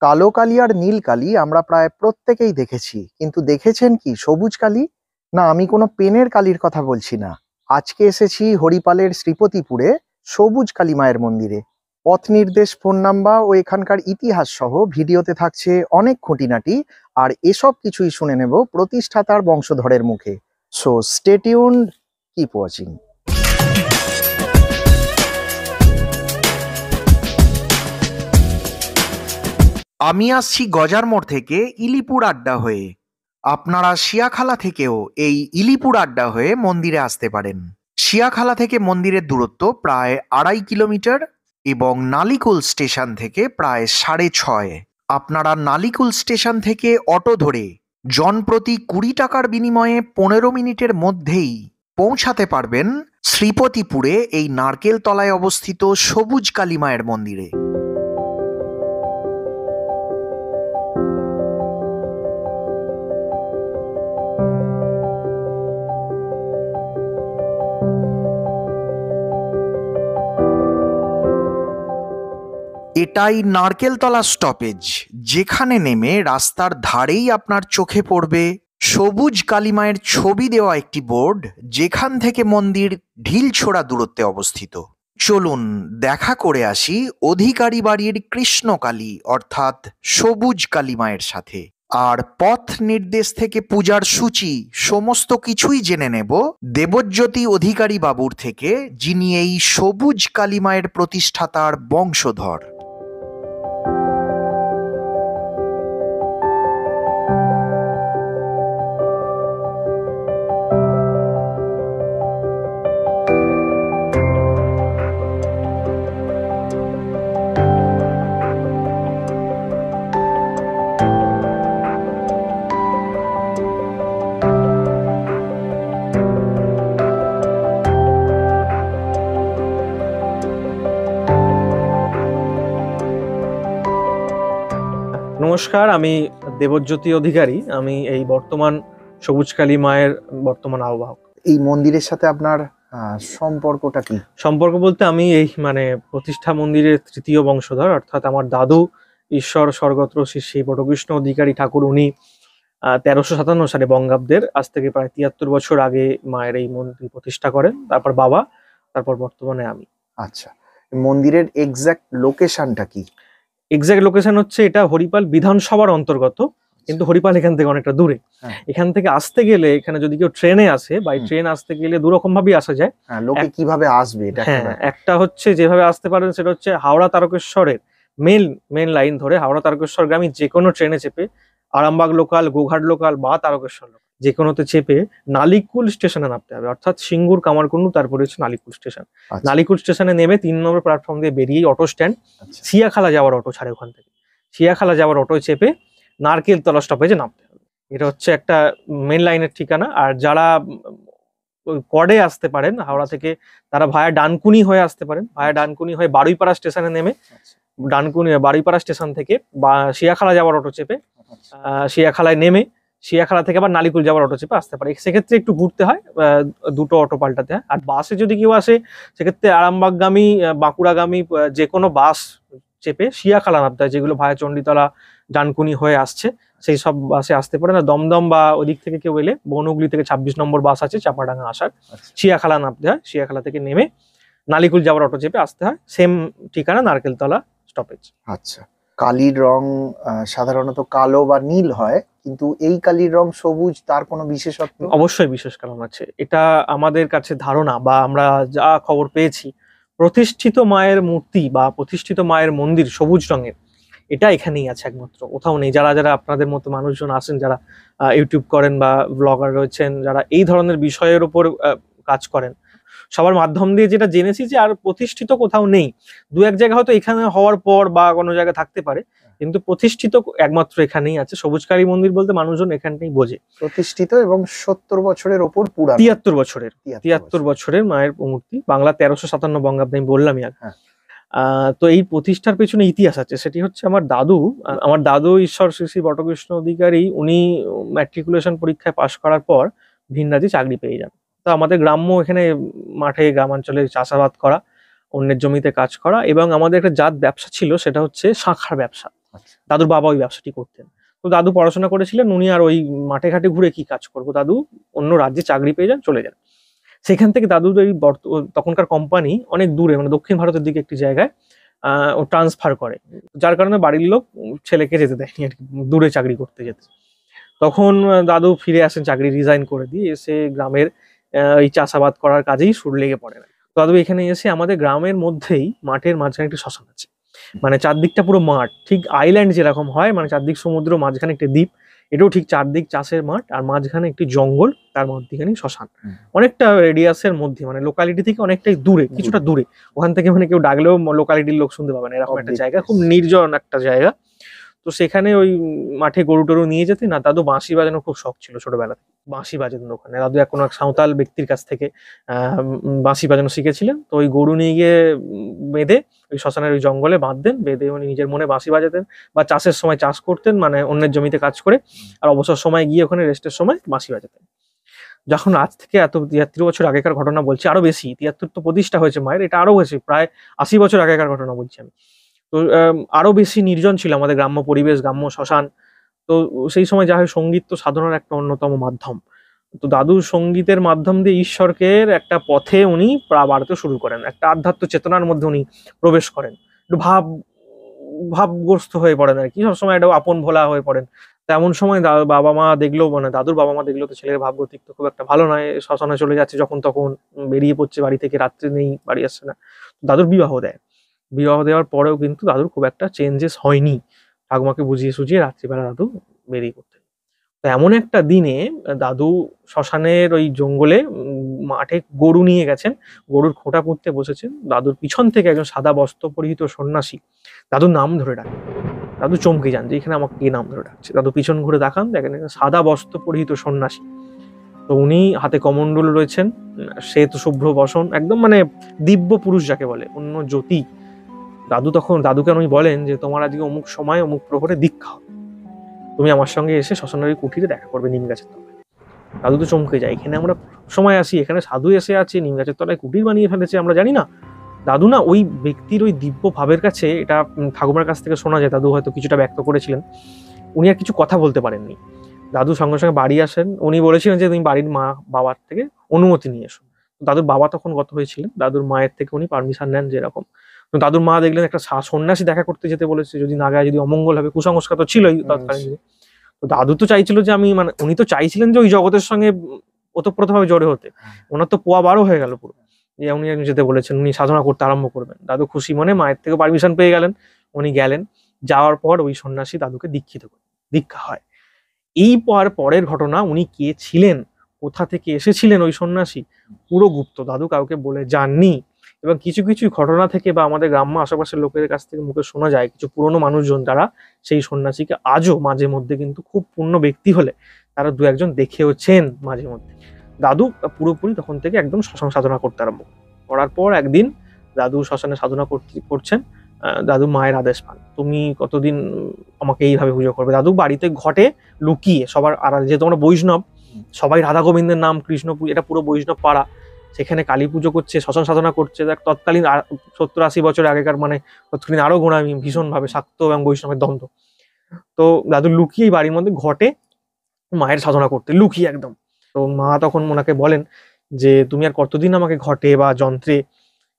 কালো কালি আর নীল কালি আমরা প্রায় প্রত্যেকেই দেখেছি, কিন্তু দেখেছেন কি সবুজ কালি? না, আমি কোনো পেনের কালির কথা বলছি না। আজকে এসেছি হরিপালের শ্রীপতিপুরে সবুজ কালী মায়ের মন্দিরে। পথ নির্দেশ, ফোন নাম্বার ও এখানকার ইতিহাস সহ ভিডিওতে থাকছে অনেক খুঁটিনাটি, আর এসব কিছুই শুনে নেব প্রতিষ্ঠাতার বংশধরের মুখে। So stay tuned, keep watching. আমি আসছি গজার মোড় থেকে ইলিপুর আড্ডা হয়ে। আপনারা শিয়াখালা থেকেও এই ইলিপুর আড্ডা হয়ে মন্দিরে আসতে পারেন। শিয়াখালা থেকে মন্দিরের দূরত্ব প্রায় 2.5 কিলোমিটার এবং নালিকুল স্টেশন থেকে প্রায় 6.5। আপনারা নালিকুল স্টেশন থেকে অটো ধরে জনপ্রতি 20 টাকার বিনিময়ে 15 মিনিটের মধ্যেই পৌঁছাতে পারবেন শ্রীপতিপুরে এই নারকেল তলায় অবস্থিত সবুজ কালী মায়ের মন্দিরে। এটাই নারকেলতলা স্টপেজ, যেখানে নেমে রাস্তার ধারেই আপনার চোখে পড়বে সবুজ কালী মায়ের ছবি দেওয়া একটি বোর্ড, যেখান থেকে মন্দির ঢিলছোড়া দূরত্বে অবস্থিত। চলুন দেখা করে আসি অধিকারী বাড়ির কৃষ্ণকালী অর্থাৎ সবুজ কালী মায়ের সাথে। আর পথ নির্দেশ থেকে পূজার সূচি সমস্ত কিছুই জেনে নেব দেবজ্যোতি অধিকারী বাবুর থেকে, যিনি এই সবুজ কালী মায়ের প্রতিষ্ঠাতার বংশধর। নমস্কার, আমি দেবজ্যোতি অধিকারী। আমি এই বর্তমান সবুজ কালী মায়ের বর্তমান আহ্বায়ক। এই মন্দিরের সাথে আপনার সম্পর্কটা কি? সম্পর্ক বলতে আমি এই প্রতিষ্ঠা মন্দিরের তৃতীয় বংশধর, অর্থাৎ আমার দাদু ঈশ্বর স্বর্গত্র শ্রী শ্রী বটকৃষ্ণ অধিকারী ঠাকুর, উনি 1357 সালে বঙ্গাব্দের, আজ থেকে প্রায় 73 বছর আগে মায়ের এই মন্দির প্রতিষ্ঠা করেন। তারপর বাবা, তারপর বর্তমানে আমি। আচ্ছা, মন্দিরের এক্সাক্ট লোকেশনটা কি? এক্সাক্ট লোকেশন হচ্ছে, এটা হরিপাল বিধানসভার অন্তর্গত, কিন্তু হরিপাল এখান থেকে অনেকটা দূরে। এখান থেকে আসতে গেলে, এখানে যদি কেউ ট্রেনে আসে, বাই ট্রেন আসতে গেলে দু রকম ভাবেই আসা যায়। লোকে কিভাবে আসবে এটা? একটা হচ্ছে যেভাবে আসতে পারেন সেটা হচ্ছে হাওড়া তারকেশ্বরের মেন লাইন ধরে হাওড়া তারকেশ্বর গ্রামে যে কোনো ট্রেনে চেপে আরামবাগ লোকাল, গোঘাট লোকাল বা তারকেশ্বর লোকাল যে কোনোতে চেপে নালিকুল স্টেশনে নামতে হবে, অর্থাৎ সিঙ্গুর কামারকুন্ডু, তারপরে হচ্ছে নালিকুল স্টেশন। নালিকুল স্টেশনে নেমে 3 নম্বর প্ল্যাটফর্ম দিয়ে বেরিয়ে অটো স্ট্যান্ড, শিয়াখালা যাওয়ার অটো ছাড়ে ওখান থেকে। শিয়াখালা যাওয়ার অটো চেপে নারকেলতলা স্টপেজে নামতে হবে। এটা হচ্ছে একটা মেন লাইনের ঠিকানা। আর যারা কডে আসতে পারেন হাওড়া থেকে, তারা ভায়া ডানকুনি হয়ে আসতে পারেন। ভায়া ডানকুনি হয়ে বারুইপাড়া স্টেশনে নেমে বারুইপাড়া স্টেশন থেকে বা শিয়াখালা যাওয়ার অটো চেপে শিয়াখালায় নেমে শিয়াখালা থেকে আবার নালিকুল যাওয়ার অটো চেপে আসতে পারে। সেক্ষেত্রে একটু ঘুরতে হয়, দুটো অটো পাল্টাতে হয়। আর বাসে যদি কেউ আসে, সেক্ষেত্রে আরামবাগগামী, বাঁকুড়াগামী যে কোনো বাস চেপে শিয়াখালা নামতে হয়, যেগুলো ভায়া চণ্ডীতলা, ডানকুনি হয়ে আসছে, সেই সব বাসে আসতে পারে না। দমদম বা ওদিক থেকে কেউ এলে বনহুগলি থেকে 26 নম্বর বাস আছে চাপাডাঙ্গা আসার, শিয়াখালা নামতে হয়। শিয়াখালা থেকে নেমে নালিকুল যাওয়ার অটো চেপে আসতে হয়। সেম ঠিকানা, নারকেলতলা স্টপেজ। আচ্ছা, কালির রং সাধারণত কালো বা নীল হয়, কিন্তু এই কালির রং সবুজ, তার কোনো বিশেষত্ব? অবশ্যই বিশেষ কারণ আছে। এটা আমাদের কাছে ধারণা বা আমরা যা খবর পেয়েছি, প্রতিষ্ঠিত মায়ের মূর্তি বা প্রতিষ্ঠিত মায়ের মন্দির সবুজ রঙের, এটা এখানেই আছে, একমাত্র কোথাও নেই। যারা যারা আপনাদের মতো মানুষজন আছেন, যারা ইউটিউব করেন বা ব্লগার রয়েছেন, যারা এই ধরনের বিষয়ের উপর কাজ করেন, সবার মাধ্যম দিয়ে যেটা জেনেছি যে আর প্রতিষ্ঠিত কোথাও নেই। দু এক জায়গা হয়তো এখানে হওয়ার পর বা কোনো জায়গায় থাকতে পারে, কিন্তু প্রতিষ্ঠিত একমাত্র এখানেই আছে। সবুজ কালী মন্দির বলতে মানুষজন এখানটাই বোঝে। প্রতিষ্ঠিত এবং 70 বছরের ওপর পুরানো। 73 বছরের মায়ের মূর্তি, বাংলা 1357 বঙ্গাব্দে, আমি বললামই আগে। তো এই প্রতিষ্ঠার পেছনে ইতিহাস আছে। সেটি হচ্ছে আমার দাদু ঈশ্বর শ্রী শ্রী বটকৃষ্ণ অধিকারী, উনি ম্যাট্রিকুলেশন পরীক্ষায় পাশ করার পর ভিন রাজ্যে চাকরি পেয়ে যান। তো আমাদের গ্রাম্য এখানে মাঠে গ্রামাঞ্চলে চাষাবাদ করা, অন্যের জমিতে কাজ করা, এবং আমাদের একটা জাত ব্যবসা ছিল, সেটা হচ্ছে শাঁখার ব্যবসা। আচ্ছা। দাদুর বাবা ওই ব্যবসাটি করতেন। তো দাদু পড়াশোনা করেছিলেন, উনি আর ওই মাঠে ঘাটে ঘুরে কি কাজ করবো, দাদু অন্য রাজ্যে চাকরি পেয়ে যান, চলে যান। সেখান থেকে দাদুর ওই তখনকার কোম্পানি অনেক দূরে, মানে দক্ষিণ ভারতের দিকে একটি জায়গায় ও ট্রান্সফার করে, যার কারণে বাড়ির লোক ছেলেকে যেতে দেয়নি আর কি, দূরে চাকরি করতে যেতে। তখন দাদু ফিরে আসেন চাকরি রিজাইন করে দিয়ে, এসে গ্রামের এই চাষাবাদ করার কাজেই সুর লেগে পড়েন। দাদু এখানে এসে আমাদের গ্রামের মধ্যেই মাঠের মাঝখানে একটি শ্মশান আছে, মানে চারদিকটা পুরো মাঠ, ঠিক আইল্যান্ড যেরকম হয়, মানে চারদিক সমুদ্র, মাঝখানে একটি দ্বীপ, এটাও ঠিক চারদিক চাষের মাঠ, আর মাঝখানে একটি জঙ্গল, তার মধ্যখানে শ্মশান। অনেকটা রেডিয়াসের মধ্যে, মানে লোকালিটি থেকে অনেকটাই দূরে, কিছুটা দূরে, ওখান থেকে মানে কেউ ডাকলেও লোকালিটির লোক শুনতে পাবে না, এরকম একটা জায়গা, খুব নির্জন একটা জায়গা। তো সেখানে ওই মাঠে গরু টরু নিয়ে যেতেন, না দাদু বাঁশি বাজানোর খুব শখ ছিল ছোটবেলা থেকে, বাঁশি বাজাতেন ওখানে। দাদু এক কোনো এক সাঁওতাল ব্যক্তির কাছ থেকে বাঁশি বাজানো শিখেছিলেন। তো ওই গরু নিয়ে গিয়ে বেঁধে ওই শ্মশানের ওই জঙ্গলে বাঁধতেন, বেঁধে উনি নিজের মনে বাঁশি বাজাতেন, বা চাষের সময় চাষ করতেন, মানে অন্যের জমিতে কাজ করে, আর অবসর সময় গিয়ে ওখানে রেস্টের সময় বাঁশি বাজাতেন। যখন আজ থেকে এত ৭৩ বছর আগেকার ঘটনা বলছি, আরো বেশি, ৭৩ তো প্রতিষ্ঠা হয়েছে মায়ের, এটা আরো বেশি, প্রায় ৮০ বছর আগেকার ঘটনা বলছি আমি। তো আরো বেশি নির্জন ছিল আমাদের গ্রাম্য পরিবেশ, গ্রাম্য শ্মশান। তো সেই সময় যা হয়, সঙ্গীত তো সাধনার একটা অন্যতম মাধ্যম। তো দাদু সঙ্গীতের মাধ্যম দিয়ে ঈশ্বরকে একটা পথে উনি বাড়াতে শুরু করেন, একটা আধ্যাত্ম চেতনার মধ্যে উনি প্রবেশ করেন, একটু ভাবগ্রস্ত হয়ে পড়েন আর কি, সবসময় একটা আপন ভোলা হয়ে পড়েন। তেমন সময় বাবা মা দেখলো, মানে দাদুর বাবা মা দেখলো তো ছেলের ভাবগতিক তো খুব একটা ভালো নয়, শ্মশানে চলে যাচ্ছে যখন তখন, বেরিয়ে পড়ছে বাড়ি থেকে, রাত্রে নেই, বাড়ি আসছে না। দাদুর বিবাহ দেয়, বিবাহ দেওয়ার পরেও কিন্তু দাদুর খুব একটা চেঞ্জেস হয়নি, ঠাকুমাকে বুঝিয়ে সুঝিয়ে রাত্রিবেলা দাদু বেরিয়ে পড়তেন। তো এমন একটা দিনে দাদু শ্মশানের ওই জঙ্গলে মাঠে গরু নিয়ে গেছেন, গরুর খোঁটা পুঁততে বসেছেন, দাদুর পিছন থেকে একজন সাদা বস্ত্র পরিহিত সন্ন্যাসী দাদুর নাম ধরে ডাকে। দাদু চমকে যান যে এখানে আমাকে কে নাম ধরে ডাকছে। দাদু পিছন ঘুরে দেখান, দেখেন সাদা বস্ত্র পরিহিত সন্ন্যাসী। তো উনি হাতে কমণ্ডল রয়েছেন, শ্বেত শুভ্র বসন, একদম মানে দিব্য পুরুষ যাকে বলে, অন্য জ্যোতি। দাদুকে উনি বলেন যে তোমার আজকে অমুক সময় অমুক প্রহরে দীক্ষা হবে, তুমি আমার সঙ্গে এসে শ্মশানের কুঠিরে দেখা করবে নিম গাছের তলায়। দাদু তো চমকে যায়, এখানে আমরা সময় আসি, এখানে সাধু এসে আছে, নিম গাছের তলায় কুটির বানিয়ে ফেলেছে, আমরা জানি না। দাদু না ওই ব্যক্তির ওই দিব্য ভাবের কাছে, এটা ঠাকুমার কাছ থেকে শোনা যায়, দাদু হয়তো কিছুটা ব্যক্ত করেছিলেন, উনি আর কিছু কথা বলতে পারেননি। দাদু সঙ্গে সঙ্গে বাড়ি আসেন, উনি বলেছিলেন যে তুমি বাড়ির মা বাবার থেকে অনুমতি নিয়ে এসো। দাদুর বাবা তখন গত হয়েছিলেন, দাদুর মায়ের থেকে উনি পারমিশন নেন যেরকম। তো দাদুর মা দেখলেন একটা সন্ন্যাসী দেখা করতে যেতে বলেছে, যদি না গায়ে যদি অমঙ্গল হবে, কুসংস্কার তো ছিলই তৎকালীন। তো দাদু তো চাইছিল যে আমি, মানে উনি তো চাইছিলেন যে ওই জগতের সঙ্গে ওতপ্রোতভাবে জড়ে হতে, ওনার তো পোয়া বারো হয়ে গেল পুরো, যে উনি যেতে বলেছেন, উনি সাধনা করতে আরম্ভ করবেন। দাদু খুশি মনে মায়ের থেকে পারমিশন পেয়ে গেলেন, উনি গেলেন। যাওয়ার পর ওই সন্ন্যাসী দাদুকে দীক্ষা হয়। এই পরের ঘটনা, উনি কে ছিলেন, কোথা থেকে এসেছিলেন ওই সন্ন্যাসী, পুরো গুপ্ত, দাদু কাউকে বলে যাননি। এবং কিছু কিছু ঘটনা থেকে বা আমাদের গ্রাম্য আশেপাশের লোকের কাছ থেকে মুখে শোনা যায়, কিছু পুরনো মানুষজন যারা সেই সন্ন্যাসীকে আজও মাঝে মধ্যে, কিন্তু খুব পূর্ণ ব্যক্তি হলে তারা দু একজন দেখেওছেন মাঝে মধ্যে। দাদু পুরোপুরি তখন থেকে একদম শ্মশান সাধনা করতে আরম্ভ করার পর একদিন দাদু শ্মশানে সাধনা করছেন, দাদু মায়ের আদেশ পান, তুমি কতদিন আমাকে এইভাবে পুজো করবে। দাদু বাড়িতে ঘটে লুকিয়ে সবার আড়াল, যেহেতু আমরা বৈষ্ণব, সবাই রাধা গোবিন্দের নাম, কৃষ্ণ পুজো, এটা পুরো বৈষ্ণব পাড়া, সেখানে কালী পুজো করছে, শ্মশান সাধনা করছে। তৎকালীন ৭০-৮০ বছর আগেকার, মানে তৎকালীন আরো গোঁড়ামি, ভীষণ ভাবে শাক্ত এবং বৈষ্ণবের দ্বন্দ্ব। তো দাদু লুকিয়ে বাড়ির মধ্যে ঘটে মায়ের সাধনা করতে, লুকিয়ে একদম। তো মা তখন ওনাকে বলেন যে তুমি আর কতদিন আমাকে ঘটে বা যন্ত্রে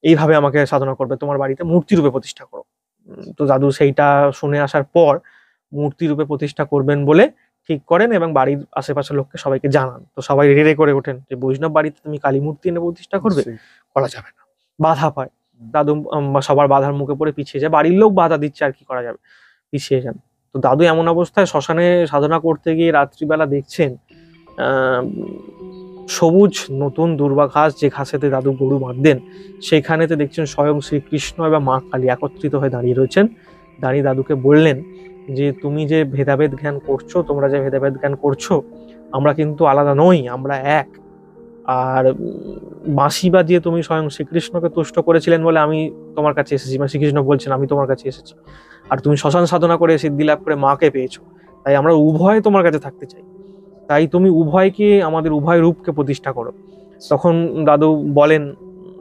এইভাবে আমাকে সাধনা করবে, তোমার বাড়িতে মূর্তি রূপে প্রতিষ্ঠা করো। তো দাদু সেইটা শুনে আসার পর মূর্তি রূপে প্রতিষ্ঠা করবেন বলে ঠিক করেন, এবং বাড়ির আশেপাশের লোককে সবাইকে জানান। তো সবাই রেড়ে করে ওঠেন যে বৈষ্ণব বাড়িতে তুমি কালী মূর্তি এনে প্রতিষ্ঠা করবে, করা যাবে না, বাধা পায়। দাদু সবার বাধার মুখে পড়ে পিছিয়ে যায়, বাড়ির লোক বাধা দিচ্ছে, আর কি করা যাবে, পিছিয়ে যান। তো দাদু এমন অবস্থায় শ্মশানে সাধনা করতে গিয়ে রাত্রিবেলা দেখছেন সবুজ নতুন দুর্বা ঘাস, যে ঘাসেতে দাদু গরু বাঁধতেন, সেখানেতে দেখছেন স্বয়ং শ্রীকৃষ্ণ এবং মা কালী একত্রিত হয়ে দাঁড়িয়ে রয়েছেন। দাঁড়িয়ে দাদুকে বললেন যে তুমি যে ভেদাভেদ জ্ঞান করছো, তোমরা যে ভেদাভেদ জ্ঞান করছো, আমরা কিন্তু আলাদা নই, আমরা এক। আর বাঁশি বাজিয়ে তুমি স্বয়ং শ্রীকৃষ্ণকে তুষ্ট করেছিলেন বলে আমি তোমার কাছে এসেছি, মানে শ্রীকৃষ্ণ বলছেন আমি তোমার কাছে এসেছি। আর তুমি শ্মশান সাধনা করে সিদ্ধি লাভ করে মাকে পেয়েছো, তাই আমরা উভয় তোমার কাছে থাকতে চাই, তাই তুমি উভয়কে, আমাদের উভয় রূপকে প্রতিষ্ঠা করো। তখন দাদু বলেন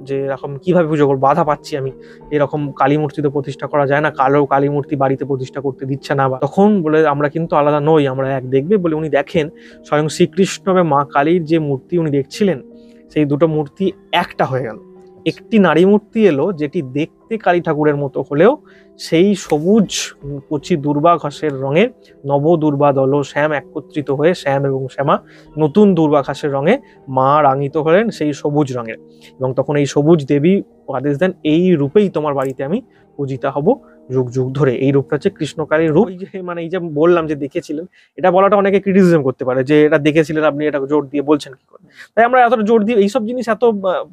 যে এরকম কিভাবে পুজো করবো, বাধা পাচ্ছি আমি, এরকম কালী মূর্তি তো প্রতিষ্ঠা করা যায় না, কালো কালী মূর্তি বাড়িতে প্রতিষ্ঠা করতে দিচ্ছে না। তখন বলে আমরা কিন্তু আলাদা নই, আমরা এক দেখবে বলে উনি দেখেন স্বয়ং শ্রীকৃষ্ণ এবং মা কালীর যে মূর্তি উনি দেখছিলেন, সেই দুটো মূর্তি একটা হয়ে গেল। একটি নারী মূর্তি এলো যেটি দেখতে কালী ঠাকুরের মতো হলেও সেই সবুজ কচি দুর্বা ঘাসের রঙে নব দুর্বা দল শ্যাম একত্রিত হয়ে শ্যাম এবং শ্যামা নতুন দুর্বা ঘাসের রঙে মা রাঙিত হলেন সেই সবুজ রঙের। এবং তখন এই সবুজ দেবী আদেশ দেন, এই রূপেই তোমার বাড়িতে আমি পূজিতা হব যুগ যুগ ধরে। এই রূপটা হচ্ছে কৃষ্ণকালীর রূপ। মানে এই যে বললাম যে দেখেছিলেন, এটা বলাটা অনেকে ক্রিটিসিজম করতে পারে যে এটা দেখেছিলেন আপনি, এটা জোর দিয়ে বলছেন কি করে। তাই আমরা এতটা জোর দিয়ে এইসব জিনিস এত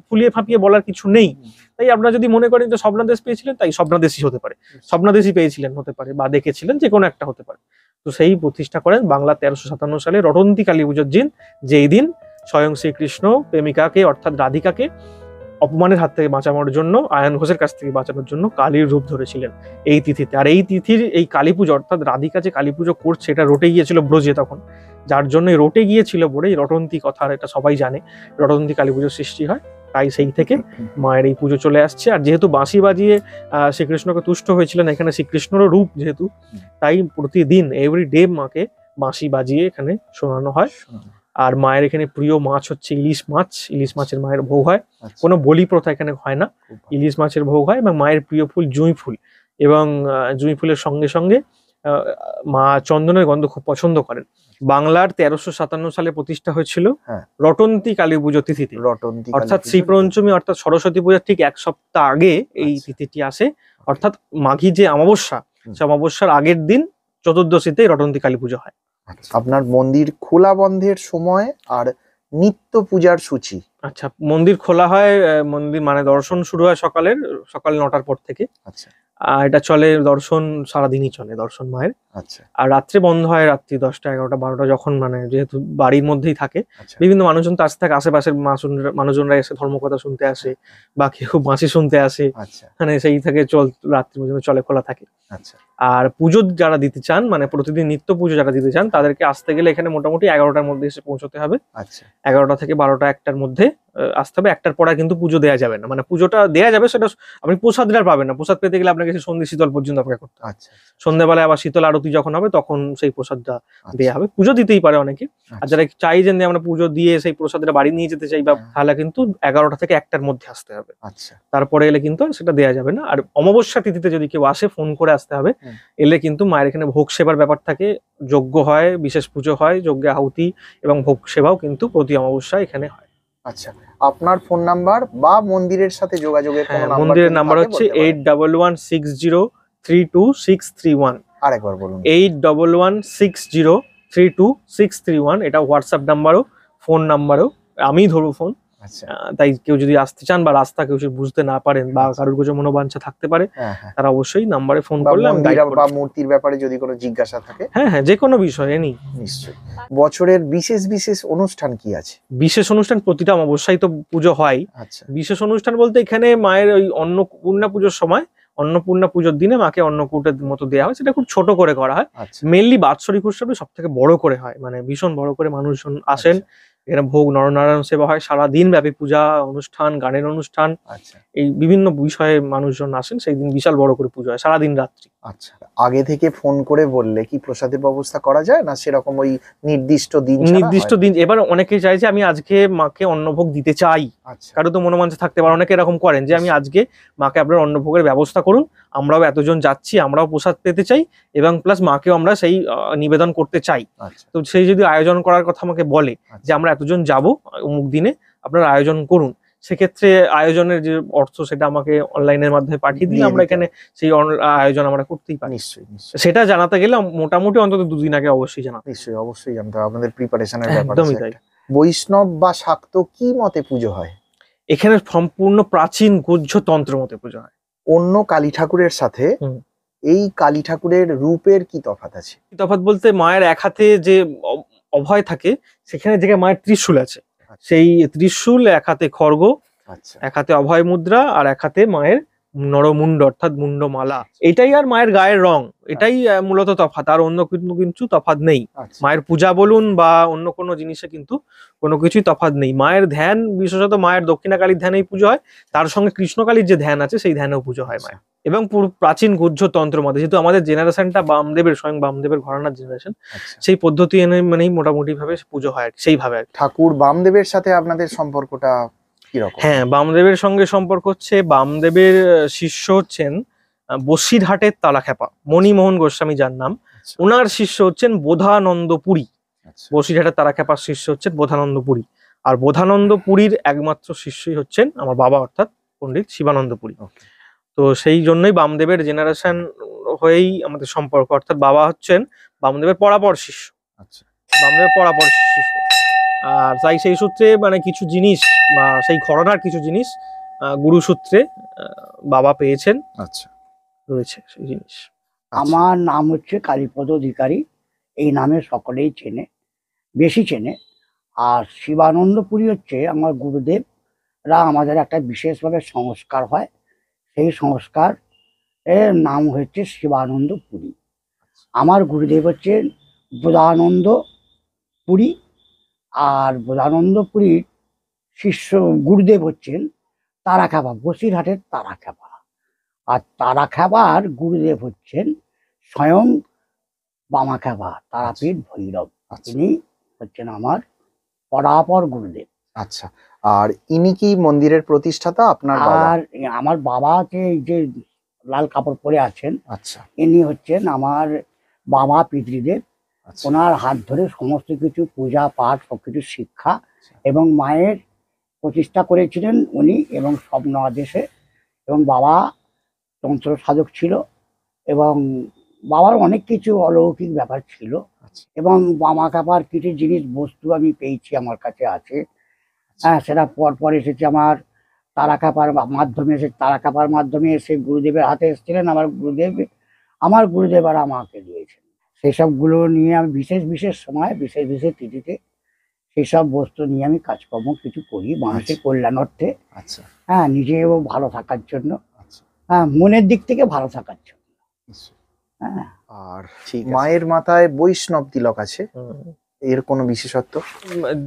ফুলিয়ে ফাঁপিয়ে বলার কিছু নেই। তাই আপনারা যদি মনে করেন যে স্বপ্নাদেশ পেয়েছিলেন, তাই স্বপ্নাদেশই হতে পারে, স্বপ্নাদেশই পেয়েছিলেন হতে পারে, বা দেখেছিলেন, যে কোনো একটা হতে পারে। তো সেই প্রতিষ্ঠা করেন বাংলা 1357 সালে রটন্তী কালী পুজোর দিন, যেই দিন স্বয়ং শ্রীকৃষ্ণ প্রেমিকাকে অর্থাৎ রাধিকাকে অপমানের হাত থেকে বাঁচানোর জন্য, আয়ন ঘোষের কাছ থেকে বাঁচানোর জন্য কালীর রূপ ধরেছিলেন এই তিথিতে। আর এই তিথির এই কালী পুজো অর্থাৎ রাধিকা যে কালী পুজো করছে, এটা রটে গিয়েছিল ব্রজে তখন, যার জন্য রটে গিয়েছিল বলে এই রটন্তী কথার, এটা সবাই জানে, রটন্তী কালী পুজোর সৃষ্টি হয়। তাই সেই থেকে মায়ের এই পুজো চলে আসছে। আর যেহেতু বাঁশি বাজিয়ে শ্রীকৃষ্ণকে তুষ্ট হয়েছিলেন, এখানে শ্রীকৃষ্ণেরও রূপ যেহেতু, তাই প্রতিদিন এভরিডে মাকে বাঁশি বাজিয়ে এখানে শোনানো হয়। আর মায়ের এখানে প্রিয় মাছ হচ্ছে ইলিশ মাছ, ইলিশ মাছের মায়ের ভোগ হয়। কোনো বলি প্রথা এখানে হয় না, ইলিশ মাছের ভোগ হয়। এবং মায়ের প্রিয় ফুল জুঁই ফুল, এবং জুঁই ফুলের সঙ্গে সঙ্গে মা চন্দনের গন্ধ খুব পছন্দ করেন। বাংলার 1357 সালে প্রতিষ্ঠা হয়েছিল রটন্তী কালী পুজো তিথিতে, অর্থাৎ শ্রীপঞ্চমী অর্থাৎ সরস্বতী পূজার ঠিক এক সপ্তাহ আগে এই তিথিটি আসে। অর্থাৎ মাঘী যে অমাবস্যা, সে অমাবস্যার আগের দিন চতুর্দশীতে রটন্তী কালী পুজো হয়। আপনার মন্দির খোলা বন্ধের সময় আর নিত্য পূজার সূচি। আচ্ছা, মন্দির খোলা হয়, মন্দির মানে দর্শন শুরু হয় সকাল 9টার পর থেকে। আচ্ছা, এটা চলে, দর্শন সারাদিনই চলে দর্শন মায়ের। আচ্ছা, আর রাত্রে বন্ধ হয় রাত্রি 10টা 11টা 12টা, যখন মানে যেহেতু বাড়ির মধ্যেই থাকে, বিভিন্ন মানুষজন তো আসতে থাকে, আশেপাশের মানুষজনরা এসে ধর্মকথা শুনতে আসে, বা কেউ বাঁশি শুনতে আসে, মানে সেই থেকে রাত্রি পর্যন্ত চলে, খোলা থাকে। আর পুজো যারা দিতে চান, মানে প্রতিদিন নিত্য পুজো যারা দিতে চান, তাদেরকে আসতে গেলে এখানে মোটামুটি 11টার মধ্যে এসে পৌঁছতে হবে। 11টা থেকে 12টা 1টার মধ্যে আসতে হবে। 1টার পরে কিন্তু পুজো দেওয়া যাবে না, মানে পুজোটা দেওয়া যাবে, সেটা আপনি প্রসাদটা পাবেন না। প্রসাদ পেতে গেলে আপনাকে সন্ধ্যে শীতল পর্যন্ত অপেক্ষা করতে হবে। সন্ধ্যাবেলায় আবার শীতল আরতি যখন হবে তখন সেই প্রসাদটা দেওয়া হবে। পুজো দিতেই পারে অনেকে, আর যারা চাই যে আমরা পুজো দিয়ে সেই প্রসাদটা বাড়ি নিয়ে যেতে চাই, বা তাহলে কিন্তু 11টা থেকে 1টার মধ্যে আসতে হবে। তারপরে এলে কিন্তু সেটা দেওয়া যাবে না। আর অমাবস্যা তিথিতে যদি কেউ আসে, ফোন করে আসতে হবে। এলে কিন্তু মায়ের এখানে ভোগ সেবার ব্যাপার থাকে, যজ্ঞ হয়, বিশেষ পুজো হয়, যজ্ঞে আহুতি এবং ভোগ সেবাও কিন্তু প্রতি অমাবস্যায় এখানে হয়। আচ্ছা, আপনার ফোন নাম্বার বা মন্দিরের সাথে যোগাযোগের কোনো নাম্বার? মন্দিরের নাম্বার হচ্ছে 8116032631। আরেকবার বলুন। 8116032631। এটা হোয়াটসঅ্যাপ নাম্বারও, ফোন নাম্বারও, আমি ধরবো ফোন। তাই কেউ যদি আসতে চান, বা রাস্তা কেউ বুঝতে না পারেন, বা কারোর কিছু মনোবাঞ্ছা থাকতে পারে, তারা অবশ্যই নাম্বারে ফোন করলে বা মূর্তির ব্যাপারে যদি কোনো জিজ্ঞাসা থাকে, হ্যাঁ, যে কোনো বিষয়ে নেই। নিশ্চয়ই। বছরের বিশেষ অনুষ্ঠান কি আছে? বিশেষ অনুষ্ঠান প্রতিটা অবশ্যই তো পুজো হয়। বিশেষ অনুষ্ঠান বলতে এখানে মায়ের ওই অন্নপূর্ণা পুজোর সময়, অন্নপূর্ণা পুজোর দিনে মাকে অন্নকূটের মতো দেওয়া হয়, সেটা খুব ছোট করে করা হয়। মেনলি বাৎসরিক উৎসবে সব থেকে বড় করে হয়, মানে ভীষণ বড় করে মানুষজন আসেন। এখানে ভোগ নরনারায়ণ সেবা হয়, সারাদিন ব্যাপী পূজা অনুষ্ঠান, গানের অনুষ্ঠান, এই বিভিন্ন বিষয়ে মানুষজন আসেন। সেই দিন বিশাল বড় করে পুজো হয় সারাদিন রাত্রি। আচ্ছা, আগে থেকে ফোন করে বললে কি প্রসাদের ব্যবস্থা করা যায় না? সেরকম ওই নির্দিষ্ট দিন? এবার অনেকে চাই যে আমি আজকে মাকে অন্নভোগ দিতে চাই, কারো তো মনোমাঞ্ছা থাকতে পারে, অনেকে এরকম করেন যে আমি আজকে মাকে আপনার অন্নভোগের ব্যবস্থা করুন, আমরাও এতজন যাচ্ছি, আমরাও প্রসাদ পেতে চাই, এবং প্লাস মাকেও আমরা সেই নিবেদন করতে চাই। তো সেই যদি আয়োজন করার কথা আমাকে বলে যে আমরা এতজন যাব অমুক দিনে, আপনার আয়োজন করুন, সেক্ষেত্রে আয়োজনের যে অর্থ সেটা আমাকে অনলাইনের মাধ্যমে পাঠিয়ে দিলে আমরা এখানে সেই আয়োজন আমরা করতেই পারি। নিশ্চয়ই। সেটা জানাতে গেলে মোটামুটি অন্তত 2 দিন আগে অবশ্যই জানাতে। অবশ্যই জানতে হবে, আমাদের প্রিপারেশনের ব্যাপার। একদমই তাই। বৈষ্ণব বা শাক্ত কি মতে পুজো হয়? এখানে সম্পূর্ণ প্রাচীন গুহ্য তন্ত্র মতে পুজো হয়। অন্য কালী ঠাকুরের সাথে এই কালী ঠাকুরের রূপের কি তফাৎ আছে? তফাৎ বলতে মায়ের এক হাতে যে অভয় থাকে, সেখানে যে মায়ের ত্রিশূল আছে, সেই ত্রিশূল, এক হাতে খড়গ, এক হাতে অভয় মুদ্রা, আর এক হাতে মায়ের নরমুন্ড অর্থাৎ মুন্ডমালা, এটাই আর মায়ের গায়ের রং, এটাই মূলত তফাৎ, আর অন্য কিন্তু তফাৎ নেই। আচ্ছা মায়ের পূজা বলুন বা অন্য কোনো জিনিসে কিন্তু কোনো কিছুই তফাৎ নেই। মায়ের ধ্যান, বিশেষত মায়ের দক্ষিণাকালীর ধ্যানেই পুজো হয়, তার সঙ্গে কৃষ্ণকালীর যে ধ্যান আছে সেই ধ্যানেও পুজো হয় মায়ের। এবং প্রাচীন গুহ্য তন্ত্র মতে, যেহেতু আমাদের জেনারেশনটা বামদেবের, স্বয়ং বামদেবের ঘরানার জেনারেশন, আচ্ছা। সেই পদ্ধতি এনে মানেই মোটামুটি ভাবে পুজো হয় আর কি, সেইভাবে আর কি। ঠাকুর বামদেবের সাথে আপনাদের সম্পর্কটা কিরকম? হ্যাঁ, বামদেবের সঙ্গে সম্পর্ক হচ্ছে, বামদেবের শিষ্য হচ্ছেন বসিরহাটের তালাখ্যাপা মণিমোহন গোস্বামী যার নাম, আচ্ছা, ওনার শিষ্য হচ্ছেন বোধানন্দ পুরী। আচ্ছা, বসিরহাটের তারাখ্যাপার শিষ্য হচ্ছেন বোধানন্দ পুরী, আর বোধানন্দ পুরীর একমাত্র শিষ্যই হচ্ছেন আমার বাবা অর্থাৎ পণ্ডিত শিবানন্দ পুরী। okay, তো সেই জন্যই বামদেবের জেনারেশন হয়েই আমাদের সম্পর্ক, অর্থাৎ বাবা হচ্ছেন বামদেবের পরাপর শিষ্য, আচ্ছা, বামদেবের পরাপর শিষ্য। আর তাই সেই সূত্রে মানে কিছু জিনিস বা সেই ঘটনার কিছু জিনিস গুরু সূত্রে বাবা পেয়েছেন, আচ্ছা, রয়েছে সেই জিনিস। আমার নাম হচ্ছে কালীপদ অধিকারী, এই নামে সকলেই চেনে, বেশি চেনে। আর শিবানন্দপুরী হচ্ছে আমার গুরুদেবরা, আমাদের একটা বিশেষভাবে সংস্কার হয়, সেই সংস্কার এর নাম হচ্ছে শিবানন্দ পুরী। আমার গুরুদেব হচ্ছেন বোধানন্দ পুরী, আর বোধানন্দ পুরীর শিষ্য গুরুদেব হচ্ছেন তারাখ্যাপা, বসিরহাটের তারাখ্যাপা। আর তারাখ্যাপার গুরুদেব হচ্ছেন স্বয়ং বামাখ্যাপা তারাপীঠ ভৈরব, আচ্ছা, তিনি হচ্ছেন আমার পরাপর গুরুদেব। আচ্ছা। আর ইনি কি মন্দিরের প্রতিষ্ঠাতা আপনার বাবা? আর আমার বাবা যে লাল কাপড় পরে আছেন, আচ্ছা, ইনি হচ্ছেন আমার বাবা পিতৃদেব। আচ্ছা, ওনার হাত ধরে সমস্ত কিছু পূজা পাঠ সবকিছু শিক্ষা এবং মায়ের প্রতিষ্ঠা করেছিলেন উনি এবং স্বপ্ন আদেশে। এবং বাবা তন্ত্র সাধক ছিল এবং বাবার অনেক কিছু অলৌকিক ব্যাপার ছিল। আচ্ছা, এবং বামাখ্যাপার কিছু জিনিস বস্তু আমি পেয়েছি, আমার কাছে আছে। হ্যাঁ, সেটা পর এসেছে আমার তারাখ্যাপার মাধ্যমে, এসে তারাখ্যাপার মাধ্যমে এসে গুরুদেবের হাতে এসেছিলেন। আমার গুরুদেব আর আমাকে দিয়েছেন। সেই সবগুলো নিয়ে আমি বিশেষ সময় বিশেষ তিথিতে সেই সব বস্তু নিয়ে আমি কাজকর্ম কিছু করি মানুষের আচ্ছা, কল্যাণার্থে। আচ্ছা, হ্যাঁ, নিজেও ভালো থাকার জন্য, আচ্ছা, হ্যাঁ, মনের দিক থেকে ভালো থাকার জন্য। আচ্ছা। হ্যাঁ, আর ঠিক আছে। মায়ের মাথায় বৈষ্ণব তিলক আছে, হুম। এর কোনো বিশেষত্ব?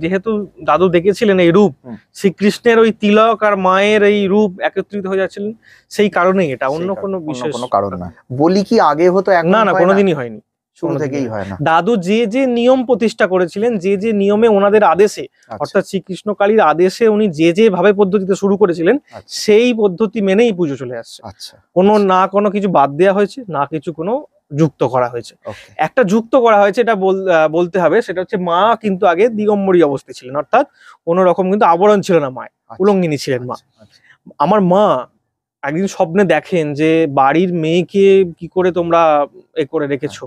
যেহেতু দাদু দেখেছিলেন এই রূপ, হুম। শ্রীকৃষ্ণের ওই তিলক আর মায়ের এই রূপ একত্রিত হয়ে যাচ্ছিলেন, সেই কারণেই এটা, অন্য সেই কোনো অন্য বিশেষ কোনো কারণ না। বলি কি আগে হতো, এখন না, হয় কোনোদিনই হয়নি। শুরু কোনোদিনই থেকেই হয়নি। হয় না? দাদু যে নিয়ম প্রতিষ্ঠা করেছিলেন, যে নিয়মে ওনাদের আদেশে, আচ্ছা, অর্থাৎ শ্রীকৃষ্ণ কালীর আদেশে উনি যে ভাবে পদ্ধতিতে শুরু করেছিলেন, আচ্ছা, সেই পদ্ধতি মেনেই পুজো চলে আসছে। আচ্ছা, কোনো কিছু বাদ দেওয়া হয়েছে না, কিছু কোনো যুক্ত করা হয়েছে। ওকে, একটা যুক্ত করা হয়েছে, এটা বলতে হবে, সেটা হচ্ছে মা কিন্তু আগে দিগম্বরী অবস্থায় ছিলেন, অর্থাৎ কোনো রকম কিন্তু আবরণ ছিল না মায়ের, আচ্ছা, উলঙ্গিনী ছিলেন মা। আচ্ছা, আচ্ছা, আমার মা একদিন স্বপ্নে দেখেন যে বাড়ির মেয়েকে কি করে তোমরা এ করে রেখেছো,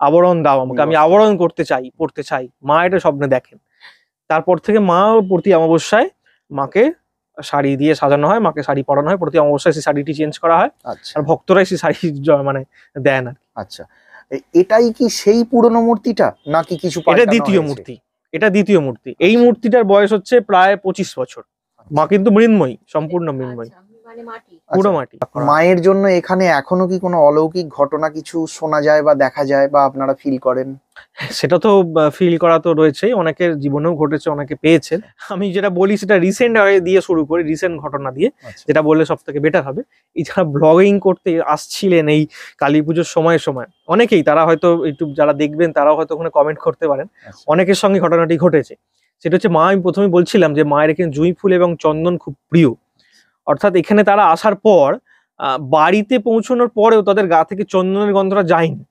আবরণ দাও আমাকে, আমি আবরণ করতে চাই, পড়তে চাই। মা এটা স্বপ্নে দেখেন। তারপর থেকে মা প্রতি অমাবস্যায় মাকে শাড়ি দিয়ে সাজানো হয়, মাকে শাড়ি পরানো হয়, প্রতি অমাবস্যায় সেই শাড়িটি চেঞ্জ করা হয়, আচ্ছা, আর ভক্তরাই সেই শাড়ি মানে দেন আর কি। আচ্ছা। এটাই কি সেই পুরনো মূর্তিটা নাকি কিছু এটা পাল্টানো দ্বিতীয় হয়েছে? মূর্তি, এটা দ্বিতীয় মূর্তি। এই আচ্ছা। মূর্তিটার বয়স হচ্ছে প্রায় 25 বছর। মা কিন্তু মৃন্ময়ী, সম্পূর্ণ মৃন্ময়ী, মানে মাটি। পুরো আচ্ছা, মাটি। মায়ের জন্য এখানে এখনো কি কোনো অলৌকিক ঘটনা কিছু শোনা যায় বা দেখা যায় বা আপনারা ফিল করেন? সেটা তো ফিল করা তো রয়েছেই, অনেকের জীবনেও ঘটেছে, অনেকে পেয়েছেন। আমি যেটা বলি সেটা রিসেন্ট দিয়ে শুরু করি, রিসেন্ট ঘটনা দিয়ে, আচ্ছা, যেটা বললে সব থেকে বেটার হবে। এছাড়া ব্লগিং করতে আসছিলেন এই কালী পুজোর সময় অনেকেই, তারা হয়তো একটু যারা দেখবেন তারাও হয়তো ওখানে কমেন্ট করতে পারেন, আচ্ছা, অনেকের সঙ্গে ঘটনাটি ঘটেছে। সেটা হচ্ছে মা, আমি প্রথমে বলছিলাম যে মায়ের এখানে জুঁই ফুল এবং চন্দন খুব প্রিয়, অর্থাৎ এখানে তারা আসার পর বাড়িতে পৌঁছানোর পরেও তাদের গা থেকে চন্দনের গন্ধটা যায়নি।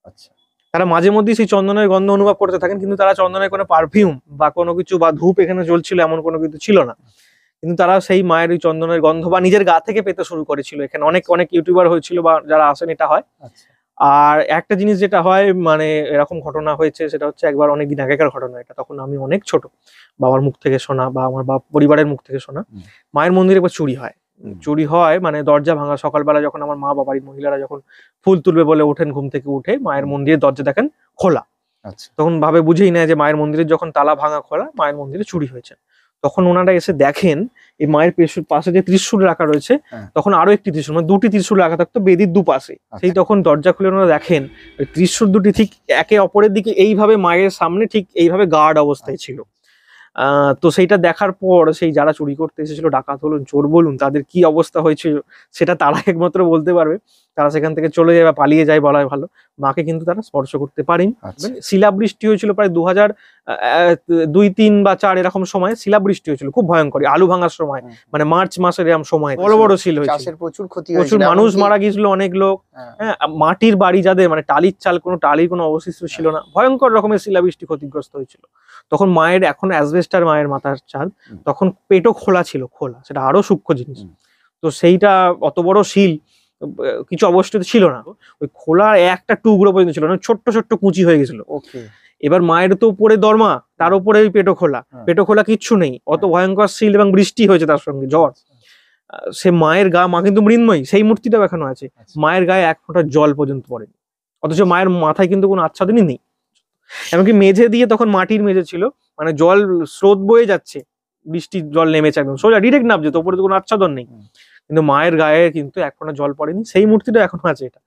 আচ্ছা, তারা মাঝে মধ্যেই সেই চন্দনের গন্ধ অনুভব করতে থাকেন, কিন্তু তারা চন্দনের কোনো পারফিউম বা কোনো কিছু বা ধূপ এখানে জ্বলছিল এমন কোনো কিছু ছিল না, কিন্তু তারা সেই মায়ের ওই চন্দনের গন্ধ বা নিজের গা থেকে পেতে শুরু করেছিল। এখানে অনেক ইউটিউবার হয়েছিল বা যারা আসেন, এটা হয়। আচ্ছা, আর একটা জিনিস যেটা হয়, মানে এরকম ঘটনা হয়েছে, সেটা হচ্ছে একবার অনেকদিন আগেকার ঘটনা এটা, তখন আমি অনেক ছোট, বাবার মুখ থেকে শোনা বা আমার পরিবারের মুখ থেকে শোনা। হুম। মায়ের মন্দিরে একবার চুরি হয়। হুম। চুরি হয় মানে দরজা ভাঙা, সকালবেলা যখন আমার মা বা বাড়ির মহিলারা যখন ফুল তুলবে বলে ওঠেন ঘুম থেকে উঠে, মায়ের মন্দিরের দরজা দেখেন খোলা। আচ্ছা, তখন ভাবে বুঝেই নেয় যে মায়ের মন্দিরের যখন তালা ভাঙা খোলা, মায়ের মন্দিরে চুরি হয়েছে। তখন ওনারা এসে দেখেন এই মায়ের পাশে যে ত্রিশূল রাখা রয়েছে, হ্যাঁ। তখন আরো একটি ত্রিশূল, মানে দুটি ত্রিশূল রাখা থাকতো বেদির দুপাশে। সেই তখন দরজা খুলে ওনারা দেখেন ওই ত্রিশূল দুটি ঠিক একে অপরের দিকে এইভাবে মায়ের সামনে ঠিক এইভাবে গার্ড অবস্থায় ছিল। তো সেইটা দেখার পর সেই যারা চুরি করতে এসেছিল, ডাকাত বলুন চোর বলুন, তাদের কি অবস্থা হয়েছিল সেটা তারা একমাত্র বলতে পারবে। তারা সেখান থেকে চলে যায় বা পালিয়ে যায় বলাই ভালো। মাকে কিন্তু তারা স্পর্শ করতে পারেনি। আচ্ছা। শিলাবৃষ্টি হয়েছিল প্রায় 2002, 3 বা 4 এরকম সময় শিলাবৃষ্টি হয়েছিল, খুব ভয়ঙ্কর, আলু ভাঙার সময়, মানে মার্চ মাসের এরকম সময় বড় বড় শিল হয়েছিল, চাষের প্রচুর ক্ষতি প্রচুর হয়েছিল, মানুষ এমনকি- মারা গিয়েছিল, অনেক লোক। হ্যাঁ, মাটির বাড়ি যাদের, মানে টালির চাল, টালির কোনো অবশিষ্ট ছিল না, ভয়ঙ্কর রকমের শিলাবৃষ্টি ক্ষতিগ্রস্ত হয়েছিল। তখন মায়ের, এখন অ্যাসবেস্টার মায়ের মাথার চাল, তখন পেটও খোলা ছিল, খোলা, সেটা আরো সূক্ষ্ম জিনিস। তো সেইটা অত বড় শিল কিছু অবস্থিত ছিল না, ওই খোলা একটা টুকরো পর্যন্ত ছিল না, ছোট্ট ছোট্ট কুচি হয়ে গেছিল। ওকে। এবার মায়ের তো উপরে দরমা, তার উপরে ওই পেটও খোলা, পেটও খোলা কিচ্ছু নেই, অত ভয়ঙ্কর শিল, এবং বৃষ্টি হয়েছে তার সঙ্গে ঝড়। সে মায়ের মা কিন্তু মৃন্ময়ী, সেই মূর্তিটাও এখনো আছে, মায়ের গায়ে এক ফোঁটা জল পর্যন্ত পড়েনি, অথচ মায়ের মাথায় কিন্তু কোনো আচ্ছাদনই নেই। এমনকি মেঝে দিয়ে, তখন মাটির মেঝে ছিল, মানে জল স্রোত বয়ে যাচ্ছে, বৃষ্টির জল নেমেছে একদম সোজা ডিরেক্ট নামছে, তো উপরে তো কোনো আচ্ছাদন নেই, কিন্তু মায়ের গায়ে কিন্তু এক ফোঁটা জল পড়েনি, সেই মূর্তিটা এখনো আছে এটা।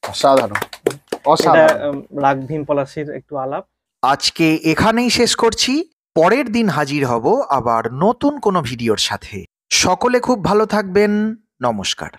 অসাধারণ, এটা অসাধারণ। রাগ ভীম পলাশির একটু আলাপ। আজকে এখানেই শেষ করছি। পরের দিন হাজির হব আবার নতুন কোনো ভিডিওর সাথে। সকলে খুব ভালো থাকবেন। নমস্কার।